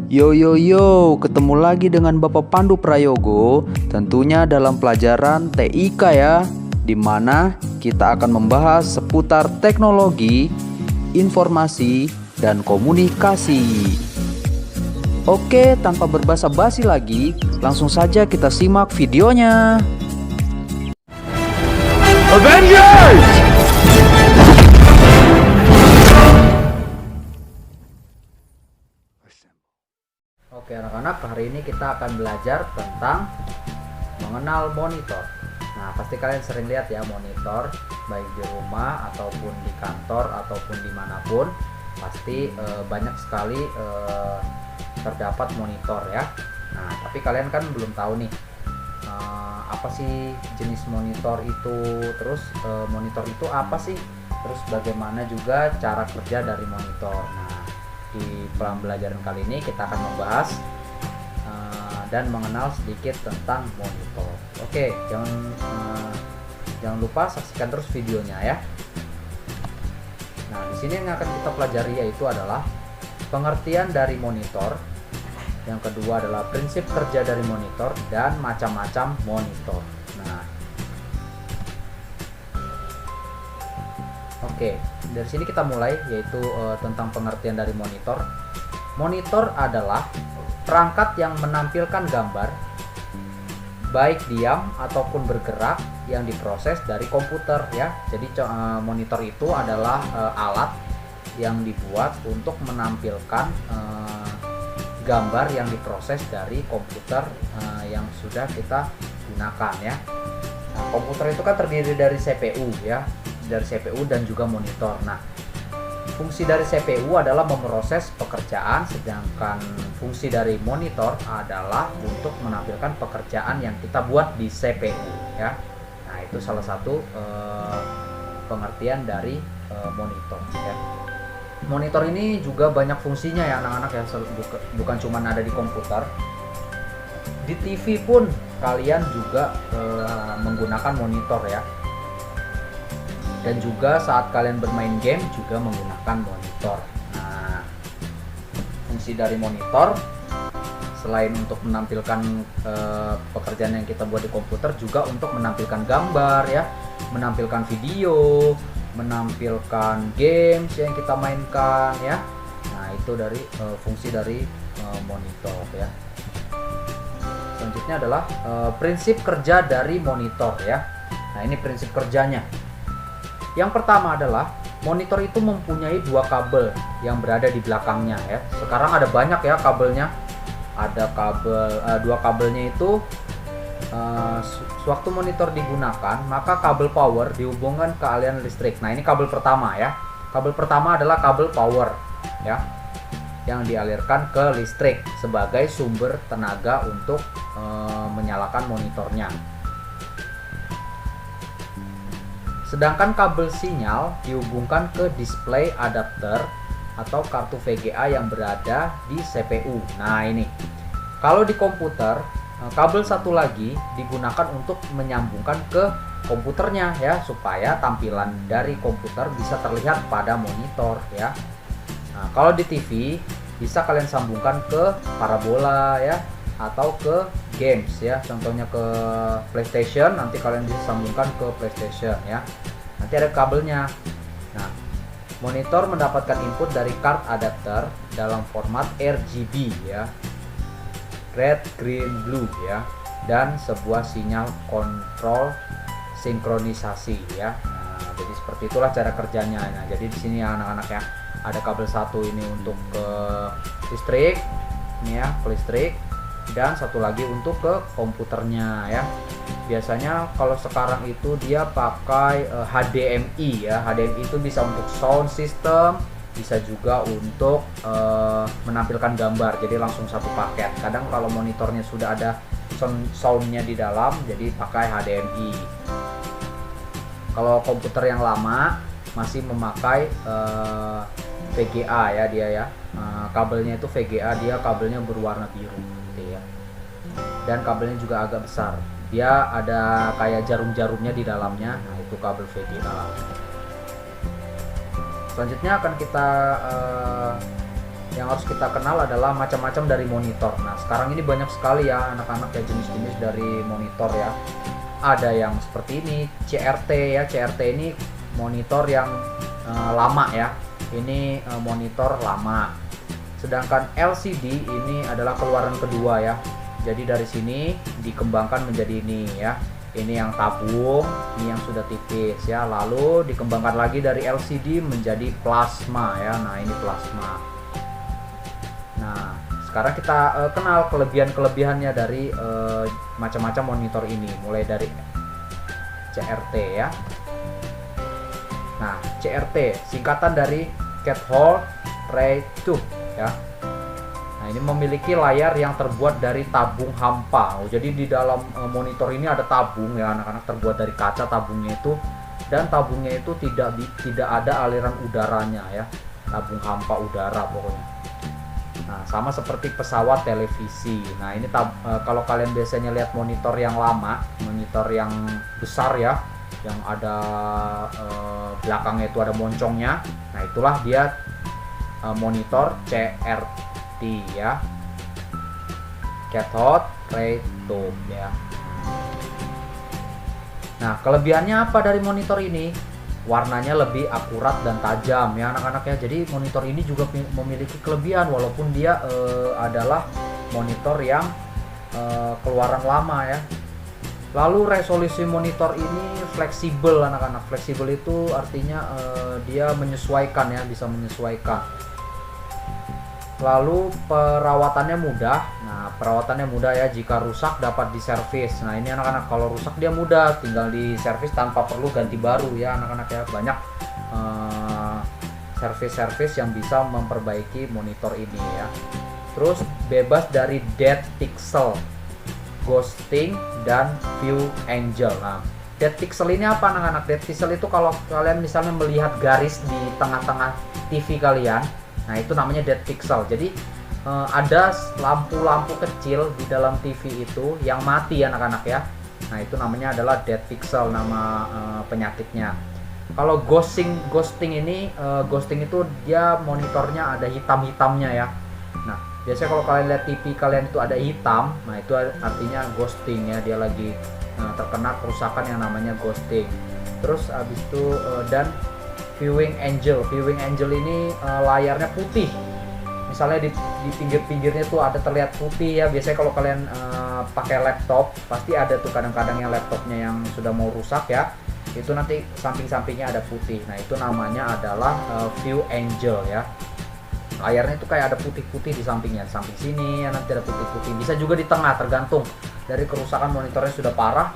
Yo yo yo, ketemu lagi dengan Bapak Pandu Prayogo, tentunya dalam pelajaran TIK ya, di mana kita akan membahas seputar teknologi, informasi, dan komunikasi. Oke, tanpa berbasa-basi lagi, langsung saja kita simak videonya. Avengers! Oke anak-anak, hari ini kita akan belajar tentang mengenal monitor. Nah, pasti kalian sering lihat ya monitor, baik di rumah ataupun di kantor ataupun dimanapun, pasti banyak sekali terdapat monitor ya. Nah, tapi kalian kan belum tahu nih apa sih jenis monitor itu, terus monitor itu apa sih, terus bagaimana juga cara kerja dari monitor. Nah, di pembelajaran kali ini kita akan membahas dan mengenal sedikit tentang monitor. Oke, jangan lupa saksikan terus videonya ya. Nah, di sini yang akan kita pelajari yaitu adalah pengertian dari monitor. Yang kedua adalah prinsip kerja dari monitor dan macam-macam monitor. Nah, oke, dari sini kita mulai yaitu tentang pengertian dari monitor. Monitor adalah perangkat yang menampilkan gambar baik diam ataupun bergerak yang diproses dari komputer ya. Jadi monitor itu adalah alat yang dibuat untuk menampilkan gambar yang diproses dari komputer yang sudah kita gunakan ya. Nah, komputer itu kan terdiri dari CPU ya, dari CPU dan juga monitor. Nah, fungsi dari CPU adalah memproses pekerjaan, sedangkan fungsi dari monitor adalah untuk menampilkan pekerjaan yang kita buat di CPU ya. Nah, itu salah satu pengertian dari monitor ya. Monitor ini juga banyak fungsinya ya anak-anak ya, bukan cuma ada di komputer. Di TV pun kalian juga menggunakan monitor ya. Dan juga saat kalian bermain game juga menggunakan monitor. Nah, fungsi dari monitor selain untuk menampilkan pekerjaan yang kita buat di komputer, juga untuk menampilkan gambar ya, menampilkan video, menampilkan games yang kita mainkan ya. Nah, itu dari fungsi dari monitor ya. Selanjutnya adalah prinsip kerja dari monitor ya. Nah, ini prinsip kerjanya. Yang pertama adalah monitor itu mempunyai dua kabel yang berada di belakangnya ya. Sekarang ada banyak ya kabelnya. Ada kabel dua kabelnya itu sewaktu monitor digunakan, maka kabel power dihubungkan ke aliran listrik. Nah, ini kabel pertama ya. Kabel pertama adalah kabel power ya, yang dialirkan ke listrik sebagai sumber tenaga untuk menyalakan monitornya. Sedangkan kabel sinyal dihubungkan ke display adapter atau kartu VGA yang berada di CPU. Nah, ini kalau di komputer, kabel satu lagi digunakan untuk menyambungkan ke komputernya ya, supaya tampilan dari komputer bisa terlihat pada monitor ya. Nah, kalau di TV bisa kalian sambungkan ke parabola ya, atau ke games ya, contohnya ke PlayStation, nanti kalian bisa sambungkan ke PlayStation ya, nanti ada kabelnya. Nah, monitor mendapatkan input dari card adapter dalam format RGB ya, red, green, blue ya, dan sebuah sinyal kontrol sinkronisasi ya. Nah, jadi seperti itulah cara kerjanya. Nah, jadi di sini ya anak-anak ya, ada kabel satu ini untuk ke listrik, ini ya, ke listrik, dan satu lagi untuk ke komputernya ya. Biasanya kalau sekarang itu dia pakai HDMI ya. HDMI itu bisa untuk sound system, bisa juga untuk menampilkan gambar, jadi langsung satu paket. Kadang kalau monitornya sudah ada soundnya di dalam, jadi pakai HDMI. Kalau komputer yang lama masih memakai VGA ya, dia ya, kabelnya itu VGA, dia kabelnya berwarna biru gitu ya, dan kabelnya juga agak besar, dia ada kayak jarum-jarumnya di dalamnya. Nah, itu kabel VGA. Selanjutnya akan kita yang harus kita kenal adalah macam-macam dari monitor. Nah, sekarang ini banyak sekali ya anak-anak ya jenis-jenis dari monitor ya. Ada yang seperti ini, CRT ya. CRT ini monitor yang lama ya. Ini monitor lama. Sedangkan LCD ini adalah keluaran kedua ya. Jadi dari sini dikembangkan menjadi ini ya. Ini yang tabung, ini yang sudah tipis ya. Lalu dikembangkan lagi dari LCD menjadi plasma ya. Nah, ini plasma. Nah, sekarang kita kenal kelebihan-kelebihannya dari macam-macam monitor ini, mulai dari CRT ya. Nah, CRT singkatan dari Cathode Ray Tube ya. Nah, ini memiliki layar yang terbuat dari tabung hampa. Jadi di dalam monitor ini ada tabung ya, anak-anak, terbuat dari kaca tabungnya itu, dan tabungnya itu tidak ada aliran udaranya ya. Tabung hampa udara pokoknya. Nah, sama seperti pesawat televisi. Nah, ini kalau kalian biasanya lihat monitor yang lama, monitor yang besar ya, yang ada belakangnya itu ada moncongnya. Nah, itulah dia monitor CRT ya, Cathode Ray Tube ya. Nah, kelebihannya apa dari monitor ini? Warnanya lebih akurat dan tajam ya anak-anak ya. Jadi monitor ini juga memiliki kelebihan walaupun dia adalah monitor yang keluaran lama ya. Lalu resolusi monitor ini fleksibel anak-anak. Fleksibel itu artinya dia menyesuaikan ya, bisa menyesuaikan. Lalu perawatannya mudah. Nah, perawatannya mudah ya, jika rusak dapat diservis. Nah, ini anak-anak, kalau rusak dia mudah, tinggal diservis tanpa perlu ganti baru ya anak-anak ya. Banyak servis-servis yang bisa memperbaiki monitor ini ya. Terus bebas dari dead pixel, ghosting, dan view angel. Nah, dead pixel ini apa anak-anak? Dead pixel itu kalau kalian misalnya melihat garis di tengah-tengah TV kalian, nah itu namanya dead pixel. Jadi ada lampu-lampu kecil di dalam TV itu yang mati anak-anak ya. Nah, itu namanya adalah dead pixel, nama penyakitnya. Kalau ghosting ini, ghosting itu dia monitornya ada hitam-hitamnya ya. Nah, biasanya kalau kalian lihat TV kalian itu ada hitam, nah itu artinya ghosting ya, dia lagi terkena kerusakan yang namanya ghosting. Terus habis itu dan viewing angel ini layarnya putih. Misalnya di pinggir-pinggirnya tuh ada terlihat putih ya. Biasanya kalau kalian pakai laptop pasti ada tuh kadang-kadang yang laptopnya yang sudah mau rusak ya, itu nanti samping-sampingnya ada putih. Nah, itu namanya adalah view angel ya. Layarnya itu kayak ada putih-putih di sampingnya, samping sini ya, nanti ada putih-putih. Bisa juga di tengah, tergantung dari kerusakan monitornya sudah parah.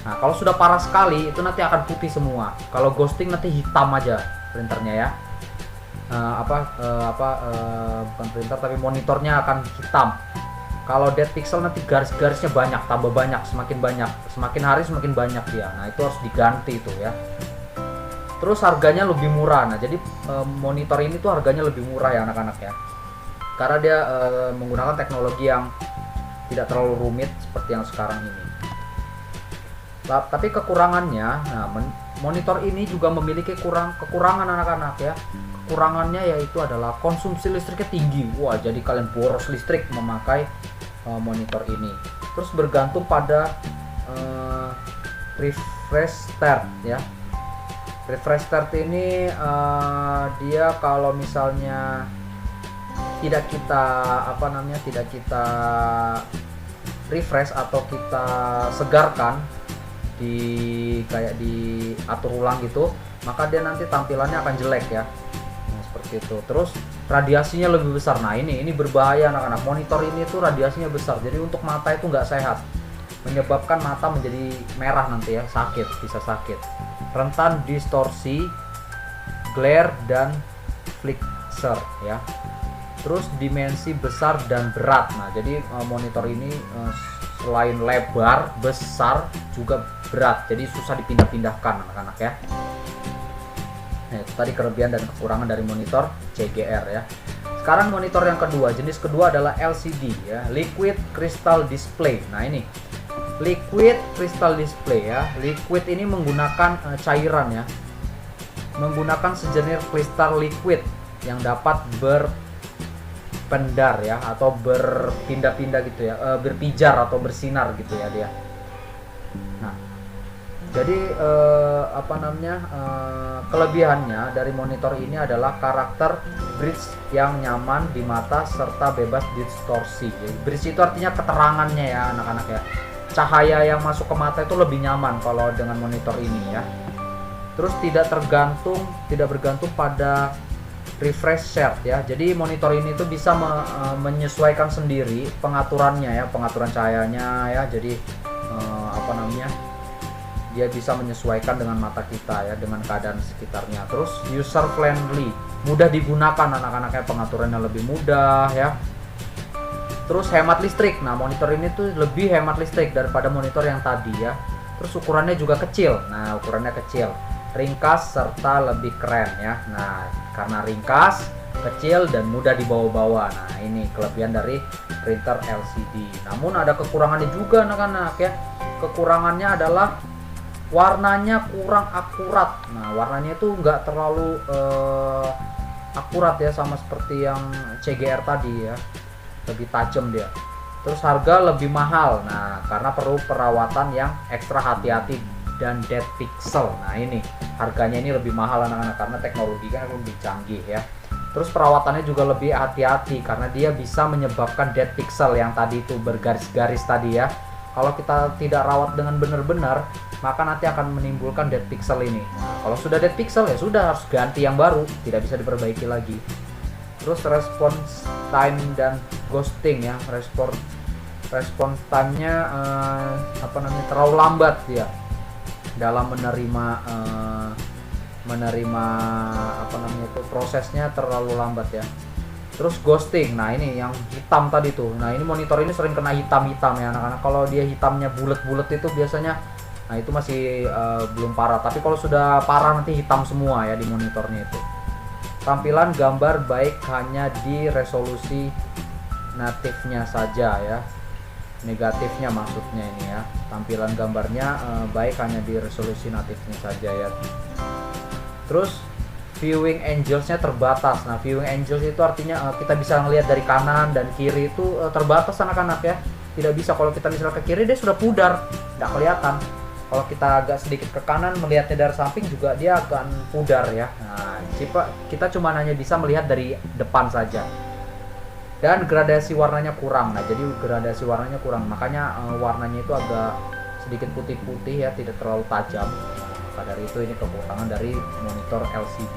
Nah, kalau sudah parah sekali itu nanti akan putih semua. Kalau ghosting nanti hitam aja printernya ya. Bukan printer tapi monitornya akan hitam. Kalau dead pixel nanti garis-garisnya banyak, tambah banyak, semakin banyak, semakin hari semakin banyak dia. Nah, itu harus diganti itu ya. Terus harganya lebih murah. Nah, jadi monitor ini tuh harganya lebih murah ya anak-anak ya. Karena dia menggunakan teknologi yang tidak terlalu rumit seperti yang sekarang ini. Tapi kekurangannya, nah, monitor ini juga memiliki kekurangan anak-anak ya. Kekurangannya yaitu adalah konsumsi listriknya tinggi. Wah, jadi kalian boros listrik memakai monitor ini. Terus bergantung pada refresh start ya. Refresh start ini dia kalau misalnya tidak kita refresh atau kita segarkan, kayak diatur ulang gitu, maka dia nanti tampilannya akan jelek ya. Nah, seperti itu. Terus radiasinya lebih besar. Nah, ini berbahaya anak-anak. Monitor ini tuh radiasinya besar, jadi untuk mata itu nggak sehat, menyebabkan mata menjadi merah nanti ya, bisa sakit. Rentan distorsi, glare, dan flicker ya. Terus dimensi besar dan berat. Nah, jadi monitor ini selain lebar, besar, juga berat, jadi susah dipindah-pindahkan anak-anak ya. Nah, itu tadi kelebihan dan kekurangan dari monitor CGR ya. Sekarang monitor yang kedua, jenis kedua adalah LCD ya, Liquid Crystal Display. Nah, ini Liquid Crystal Display ya. Liquid ini menggunakan cairan ya, menggunakan sejenis kristal liquid yang dapat pendar ya, atau berpindah-pindah gitu ya, berpijar atau bersinar gitu ya dia. Nah, jadi kelebihannya dari monitor ini adalah karakter bridge yang nyaman di mata serta bebas distorsi. Jadi, bridge itu artinya keterangannya ya anak-anak ya. Cahaya yang masuk ke mata itu lebih nyaman kalau dengan monitor ini ya. Terus tidak bergantung pada refresh rate ya. Jadi monitor ini tuh bisa menyesuaikan sendiri pengaturannya ya, pengaturan cahayanya ya. Jadi dia bisa menyesuaikan dengan mata kita ya, dengan keadaan sekitarnya. Terus user friendly, mudah digunakan anak-anaknya, pengaturannya lebih mudah ya. Terus hemat listrik. Nah, monitor ini tuh lebih hemat listrik daripada monitor yang tadi ya. Terus ukurannya juga kecil. Nah, ukurannya kecil, ringkas serta lebih keren ya. Nah, karena ringkas, kecil dan mudah dibawa-bawa. Nah, ini kelebihan dari printer LCD. Namun ada kekurangannya juga anak-anak ya. Kekurangannya adalah warnanya kurang akurat. Nah, warnanya itu nggak terlalu akurat ya, sama seperti yang CGR tadi ya, lebih tajam dia. Terus harga lebih mahal. Nah, karena perlu perawatan yang ekstra hati-hati dan dead pixel. Nah, ini harganya ini lebih mahal anak-anak karena teknologi kan lebih canggih ya. Terus perawatannya juga lebih hati-hati karena dia bisa menyebabkan dead pixel yang tadi itu bergaris-garis tadi ya. Kalau kita tidak rawat dengan benar-benar, maka nanti akan menimbulkan dead pixel ini. Nah, kalau sudah dead pixel ya sudah, harus ganti yang baru, tidak bisa diperbaiki lagi. Terus response time dan ghosting ya, response time-nya terlalu lambat dia dalam menerima prosesnya terlalu lambat ya. Terus ghosting, nah ini yang hitam tadi tuh. Nah, ini monitor ini sering kena hitam-hitam ya anak-anak. Kalau dia hitamnya bulat-bulat itu biasanya, nah itu masih belum parah. Tapi kalau sudah parah nanti hitam semua ya di monitornya itu. Tampilan gambar baik hanya di resolusi natifnya saja ya. Negatifnya maksudnya ini ya. Tampilan gambarnya baik hanya di resolusi natifnya saja ya. Terus viewing angles-nya terbatas. Nah, viewing angles itu artinya kita bisa melihat dari kanan dan kiri itu terbatas anak-anak ya. Tidak bisa, kalau kita misalnya ke kiri dia sudah pudar, tidak kelihatan. Kalau kita agak sedikit ke kanan melihatnya dari samping juga dia akan pudar ya. Nah, kita cuma hanya bisa melihat dari depan saja. Dan gradasi warnanya kurang. Nah, jadi gradasi warnanya kurang. Makanya warnanya itu agak sedikit putih-putih ya, tidak terlalu tajam. Maka dari itu ini kekurangan dari monitor LCD.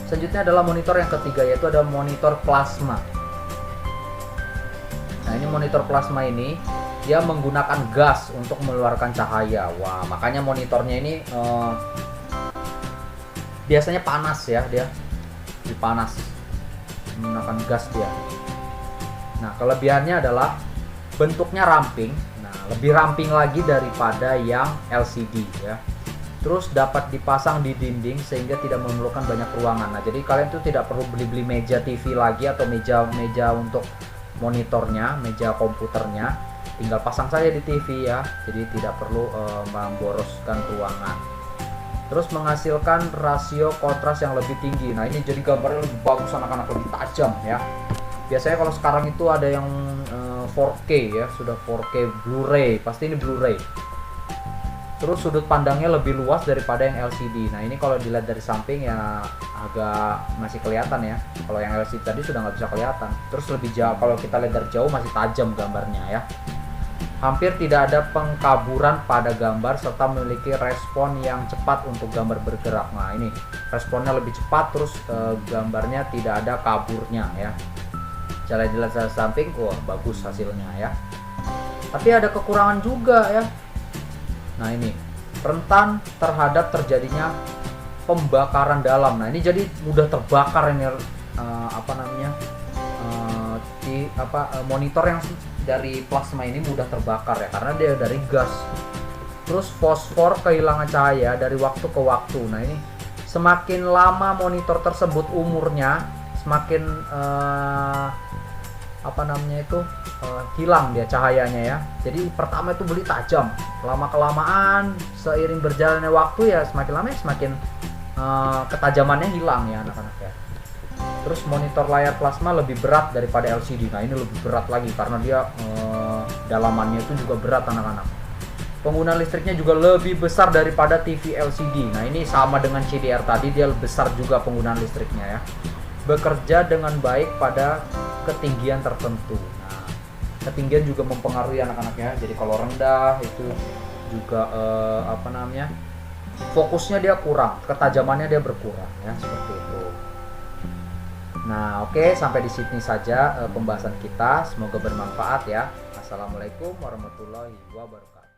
Selanjutnya adalah monitor yang ketiga, yaitu ada monitor plasma. Nah, ini monitor plasma ini dia menggunakan gas untuk mengeluarkan cahaya. Wah, makanya monitornya ini biasanya panas ya, dia dipanas menggunakan gas dia. Nah, kelebihannya adalah bentuknya ramping. Nah, lebih ramping lagi daripada yang LCD ya. Terus dapat dipasang di dinding sehingga tidak memerlukan banyak ruangan. Nah, jadi kalian tuh tidak perlu beli meja TV lagi atau meja untuk monitornya, meja komputernya. Tinggal pasang saja di TV ya. Jadi tidak perlu memboroskan ruangan. Terus menghasilkan rasio kontras yang lebih tinggi. Nah, ini jadi gambarnya lebih bagus anak-anak, lebih tajam ya. Biasanya kalau sekarang itu ada yang 4K ya, sudah 4K Blu-ray, pasti ini Blu-ray. Terus sudut pandangnya lebih luas daripada yang LCD. Nah, ini kalau dilihat dari samping ya agak masih kelihatan ya. Kalau yang LCD tadi sudah nggak bisa kelihatan. Terus lebih jauh, kalau kita lihat dari jauh masih tajam gambarnya ya. Hampir tidak ada pengkaburan pada gambar serta memiliki respon yang cepat untuk gambar bergerak. Nah, ini responnya lebih cepat, terus gambarnya tidak ada kaburnya ya. Cara dilihat dari samping, wah bagus hasilnya ya. Tapi ada kekurangan juga ya. Nah, ini rentan terhadap terjadinya pembakaran dalam. Nah, ini jadi mudah terbakar ini monitor yang dari plasma ini mudah terbakar ya, karena dia dari gas. Terus fosfor kehilangan cahaya dari waktu ke waktu. Nah, ini semakin lama monitor tersebut umurnya, semakin hilang dia cahayanya ya. Jadi pertama itu beli tajam, lama kelamaan seiring berjalannya waktu ya semakin lama semakin ketajamannya hilang ya anak-anak ya. Terus monitor layar plasma lebih berat daripada LCD. Nah ini lebih berat lagi karena dia dalamannya itu juga berat anak-anak. Penggunaan listriknya juga lebih besar daripada TV LCD. Nah ini sama dengan CDR tadi, dia besar juga penggunaan listriknya ya. Bekerja dengan baik pada ketinggian tertentu. Nah, ketinggian juga mempengaruhi anak-anak ya. Jadi kalau rendah itu juga fokusnya dia kurang, ketajamannya dia berkurang ya, seperti itu. Nah oke, sampai di sini saja pembahasan kita. Semoga bermanfaat ya. Assalamualaikum warahmatullahi wabarakatuh.